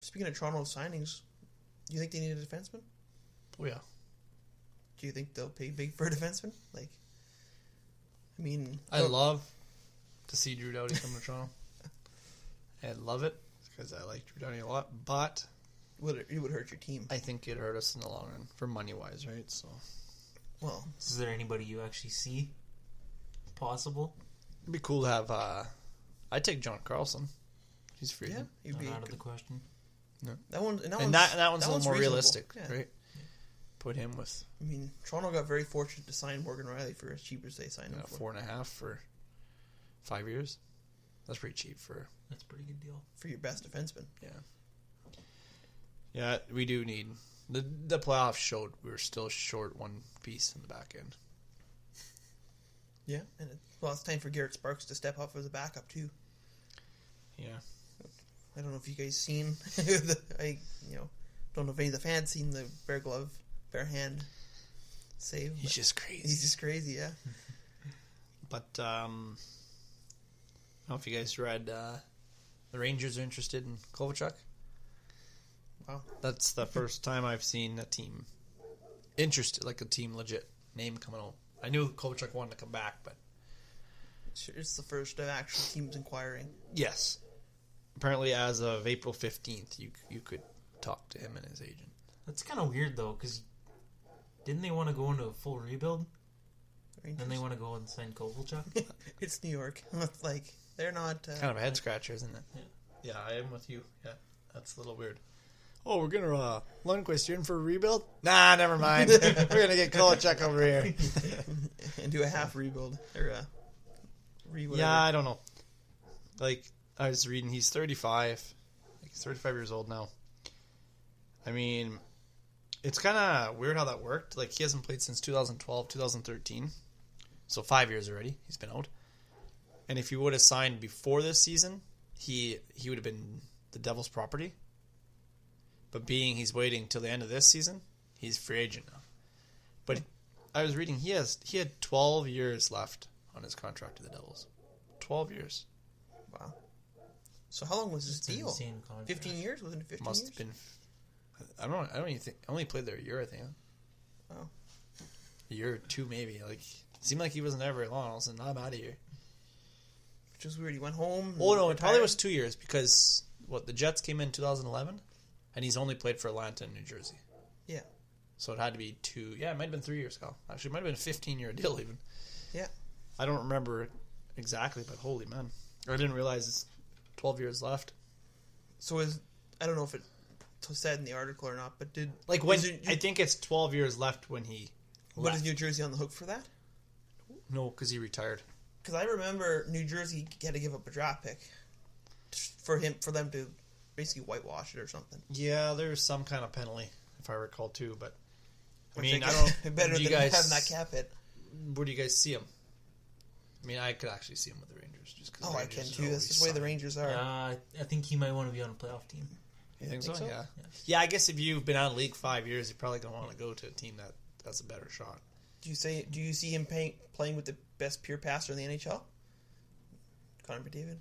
Speaking of Toronto signings, do you think they need a defenseman? Oh, yeah. Do you think they'll pay big for a defenseman? I'd love to see Drew Doughty come to Toronto. I'd love it because I like Drew Doughty a lot, but it would hurt your team. I think it'd hurt us in the long run for money-wise, right? So, well, is there anybody you actually see possible? It'd be cool to have. I'd take John Carlson. He's free. Yeah, he'd be out of the question. No. That one's that one's a little more realistic, right? Yeah. Put him with. Toronto got very fortunate to sign Morgan Riley for as cheap as they signed him for. 4.5 for 5 years. That's pretty cheap for. That's a pretty good deal for your best defenseman. Yeah. Yeah, we do need the playoffs showed we were still short one piece in the back end. Yeah, and it's time for Garrett Sparks to step up as a backup too. Yeah. I don't know if you guys seen don't know if any of the fans seen the bare hand save. He's just crazy. He's just crazy, yeah. But I don't know if you guys read the Rangers are interested in Kovalchuk. Wow. That's the first time I've seen a team interested, like a team legit name coming out. I knew Kovalchuk wanted to come back, but it's the first actual teams inquiring. Yes. Apparently, as of April 15th, you could talk to him and his agent. That's kind of weird, though, because didn't they want to go into a full rebuild? Rangers? Then they want to go and sign Kovalchuk? It's New York. They're not... kind of a head-scratcher, isn't it? Yeah. Yeah, I am with you. Yeah, that's a little weird. Oh, we're going to... Lundqvist, you're in for a rebuild? Nah, never mind. We're going to get Kovalchuk over here. And do a half rebuild. Or yeah, I don't know. I was reading, he's 35. He's 35 years old now. It's kind of weird how that worked. He hasn't played since 2012, 2013. So 5 years already. He's been out. And if he would have signed before this season, he would have been the Devils' property. But being he's waiting till the end of this season, he's free agent now. But I was reading, he had 12 years left on his contract to the Devils. 12 years. Wow. So how long was his deal? 15 years? Wasn't it 15 Must years? have been. I don't even think. I only played there a year, I think. Oh. A year or two, maybe. It seemed like he wasn't there very long. I was like, I'm out of here. Which is weird. He went home. Oh, no, it probably was 2 years because, the Jets came in 2011, and he's only played for Atlanta and New Jersey. Yeah. So it had to be 2. Yeah, it might have been 3 years, Kyle. Actually, it might have been a 15-year deal, even. Yeah. I don't remember exactly, but holy man. I didn't realize it's 12 years left. So I don't know if it said in the article or not, but did... I think it's 12 years left when he left. But is New Jersey on the hook for that? No, because he retired. Because I remember New Jersey had to give up a draft pick for them to basically whitewash it or something. Yeah, there's some kind of penalty, if I recall, too, but... I don't know. Better than having that cap hit. Where do you guys see him? I could actually see him with the Rangers. Just cause I can too. That's just the way the Rangers are. I think he might want to be on a playoff team. You think so? Yeah. Yeah, I guess if you've been out of the league 5 years, you're probably going to want to go to a team that's a better shot. Do you see him playing with the best pure passer in the NHL? Connor McDavid?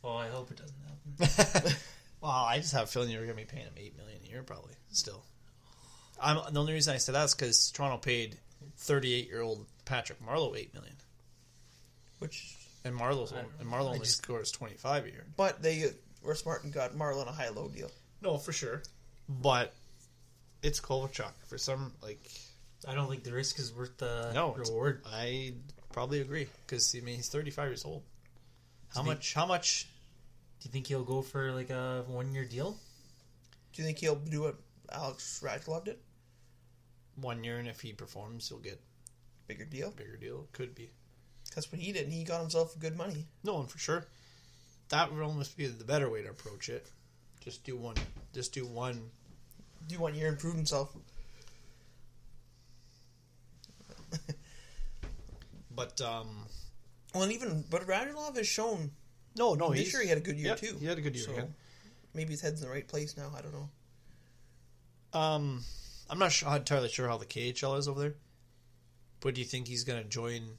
Oh, I hope it doesn't happen. Well, I just have a feeling you're going to be paying him $8 million a year, probably, still. The only reason I say that is because Toronto paid 38-year-old Patrick Marleau $8 million. And Marleau only scores 25 a year. But they were smart and got Marleau on a high-low deal. No, for sure. But it's Kovalchuk. For some, I don't think the risk is worth the reward. I probably agree. Because, he's 35 years old. How much... Do you think he'll go for, a one-year deal? Do you think he'll do what Alex Radulov did? 1 year, and if he performs, he'll get... Bigger deal? Bigger deal. Could be. That's what he did, and he got himself good money. No, and for sure. That would almost be the better way to approach it. Just do one. Do 1 year and prove himself. But but Radulov has shown. No, this year he had a good year too. He had a good year. So maybe his head's in the right place now. I don't know. I'm not entirely sure how the KHL is over there. But do you think he's going to join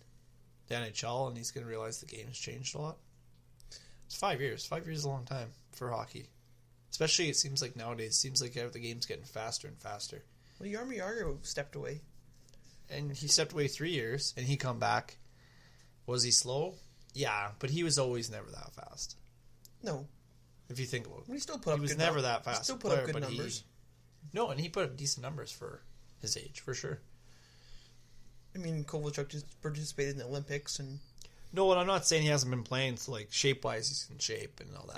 the NHL and he's going to realize the game has changed a lot? It's 5 years. 5 years is a long time for hockey. Especially, it seems like nowadays, it seems like the game's getting faster and faster. Well, Jaromir Jagr stepped away. And he stepped away 3 years, and he come back. Was he slow? Yeah, but he was always never that fast. No. If you think about it. He still put up He was good never num- that fast. He still put up good numbers. No, and he put up decent numbers for his age, for sure. I mean, Kovalchuk just participated in the Olympics, and No, and I'm not saying he hasn't been playing, so like shape-wise, he's in shape and all that.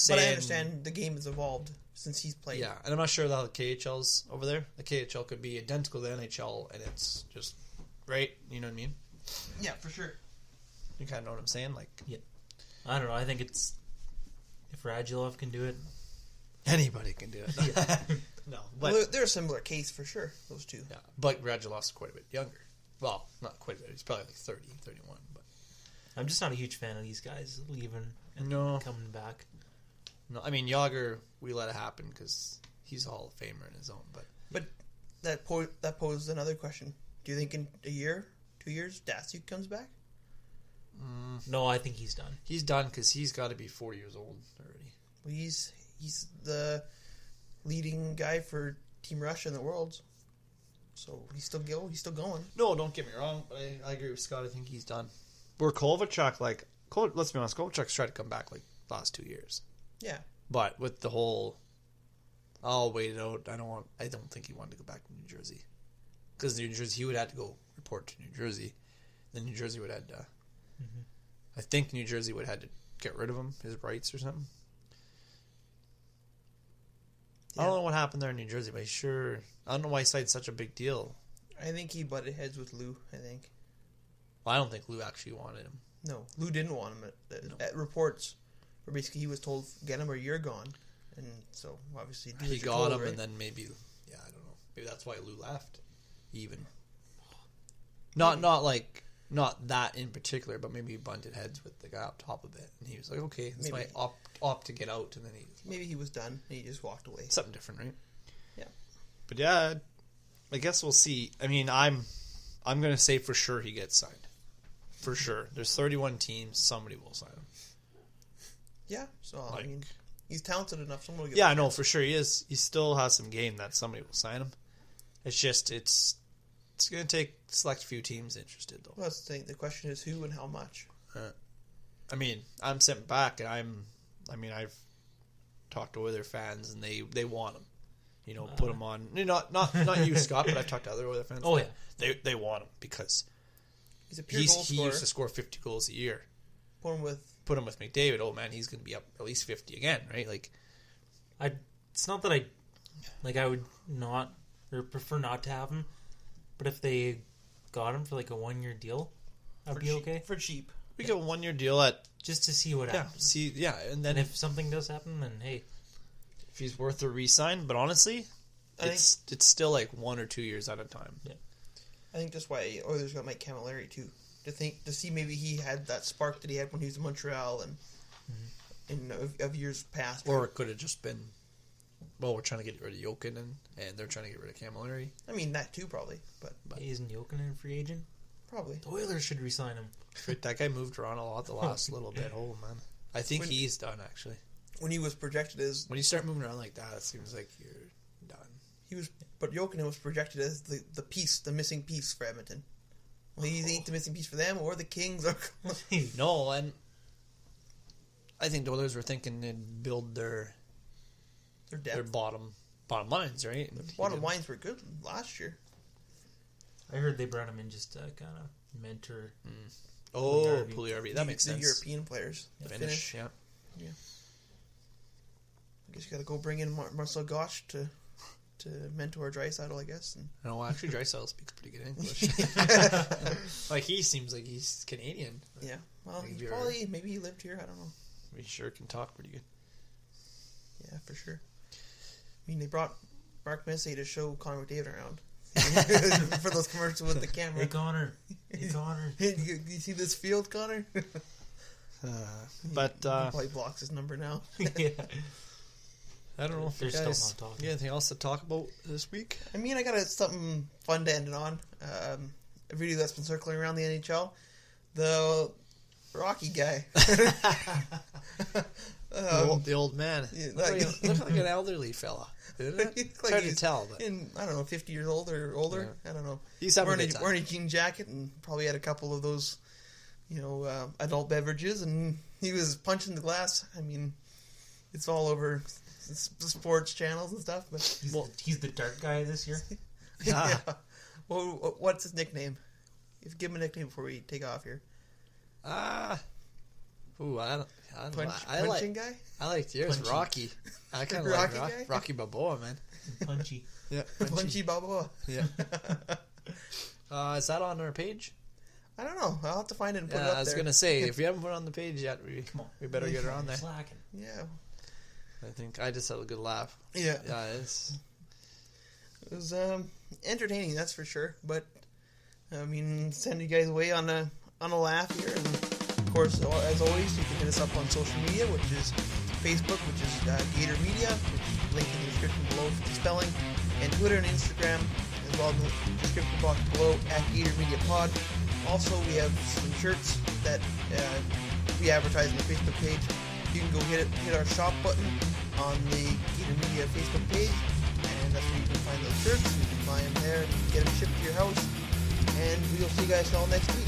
but I understand the game has evolved since he's played. Yeah, and I'm not sure how the KHL's over there. The KHL could be identical to the NHL, and it's just, right? You know what I mean? Yeah, for sure. You kind of know what I'm saying? Like, Yeah. I don't know. I think it's if Radulov can do it. anybody can do it. No, but Well, they're a similar case for sure, those two. yeah, but Radulov's quite a bit younger. Well, not quite a bit. He's probably like 30, 31. But I'm just not a huge fan of these guys leaving and No. coming back. no, I mean Yager, we let it happen because he's a Hall of Famer in his own. But That posed another question. Do you think in a year, 2 years, Datsyuk comes back? No, I think he's done. he's done because he's got to be 4 years old already. Well, he's the leading guy for Team Russia in the Worlds, so he's still going. No, don't get me wrong, but I agree with Scott. I think he's done. Where Kovalchuk, let's be honest, Kovalchuk's tried to come back like the last 2 years. Yeah, But with the whole, I'll wait it out. I don't think he wanted to go back to New Jersey, because New Jersey he would have to go report to New Jersey. Then New Jersey would have to. I think New Jersey would have had to get rid of him, his rights or something. I don't know what happened there in New Jersey, but I don't know why he signed such a big deal. I think he butted heads with Lou. I think Well, I don't think Lou actually wanted him. no, Lou didn't want him. At reports, where basically he was told, "Get him or you're gone," and so obviously do He what you're got told, him, right? and then maybe, I don't know. Maybe that's why Lou left. Even not not that in particular, but maybe he bunted heads with the guy up top of it, and he was like, okay, this Maybe. might opt to get out, and then Maybe he was done and he just walked away. something different, right? Yeah. But yeah, I guess we'll see. I mean, I'm gonna say for sure he gets signed. For sure, there's 31 teams. Somebody will sign him. Yeah, so I Like- mean, he's talented enough. Someone will get Yeah, him. no, for sure he is. He still has some game that somebody will sign him. It's just it's gonna take select few teams interested though. Well, that's the thing. The question is who and how much. I mean, I'm sent back, and I've talked to other fans, and they want him. You know, put him on. Not you, Scott, but I've talked to other fans. Oh, yeah. they want him because He's a pure goal he scorer. used to score 50 goals a year. Put him with Put him with McDavid. Oh man, he's going to be up at least 50 again, right? Like, It's not that I would not or prefer not to have him, but if they got him for like a 1 year deal, I'd be okay. for cheap. we get a 1 year deal at Just to see what happens. and then And if something does happen, then hey, if he's worth a re-sign, but honestly, it's still like 1 or 2 years at a time. yeah. I think that's why Oilers got Mike Camilleri too. To see maybe he had that spark that he had when he was in Montreal and of years past. Or it could have just been, well, we're trying to get rid of Jokin, and they're trying to get rid of Camilleri. I mean that too probably, but Isn't Jokinen a free agent? probably. The Oilers should re-sign him. Right, that guy moved around a lot the last little bit. Oh man, I think When- he's done actually. When he was projected as When you start moving around like that, it seems like you're done. but Jokinen was projected as the missing piece for Edmonton. Well, he ain't the missing piece for them or the Kings or. No, and I think the Oilers were thinking they'd build their depth. bottom lines, right? And he Bottom didn't. lines were good last year. I heard they brought him in just to kind of mentor. Oh, Puljujärvi. Puljujärvi. That makes the sense. European players. The Finnish, yeah. I guess you got to go bring in Marcel Gosch to mentor Draisaitl, I guess. And No, actually, Draisaitl speaks pretty good English. Like he seems like he's Canadian. yeah, well, Maybe he you're- probably maybe he lived here. I don't know. He sure can talk pretty good. Yeah, for sure. I mean, they brought Mark Messier to show Connor McDavid around for those commercials with the camera. Hey Connor, hey Connor. you see this field, Connor? But He probably blocks his number now. Yeah. I don't know if They're you still guys not talking. got anything else to talk about this week. I mean, I got something fun to end it on. A video that's been circling around the NHL. The Rocky guy. The old man. Yeah, Look like an elderly fella. Isn't it? Like It's hard to he's tell. But in, I don't know, 50 years old or older. Yeah. I don't know. he's having a Wearing good time. wearing a jean jacket and probably had a couple of those, adult beverages, and he was punching the glass. I mean, it's all over the sports channels and stuff. But He's the dark guy this year. Ah. yeah. Well, what's his nickname? If give him a nickname before we take off here. Ooh, I don't know. Punching guy? I liked yours, Punchy. Rocky. I kind of Rocky like guy? Rocky Balboa, man. Punchy. Yeah, Punchy Balboa. Yeah. Is that on our page? I don't know. I'll have to find it and put it Yeah, up I was there. gonna say if you haven't put it on the page yet, Come on. we better get her on there. Slacking. Yeah. I think I just had a good laugh. Yeah. Yeah, it's It was entertaining, that's for sure. But I mean, send you guys away on a laugh here. And of course, as always, you can hit us up on social media, which is Facebook, which is Gator Media, which is linked in the description below for the spelling, and Twitter and Instagram as well in the description box below at Gator Media Pod. Also, we have some shirts that we advertise on the Facebook page. You can go hit our shop button on the Gator Media Facebook page, and that's where you can find those shirts. You can buy them there and get them shipped to your house. And we'll see you guys all next week.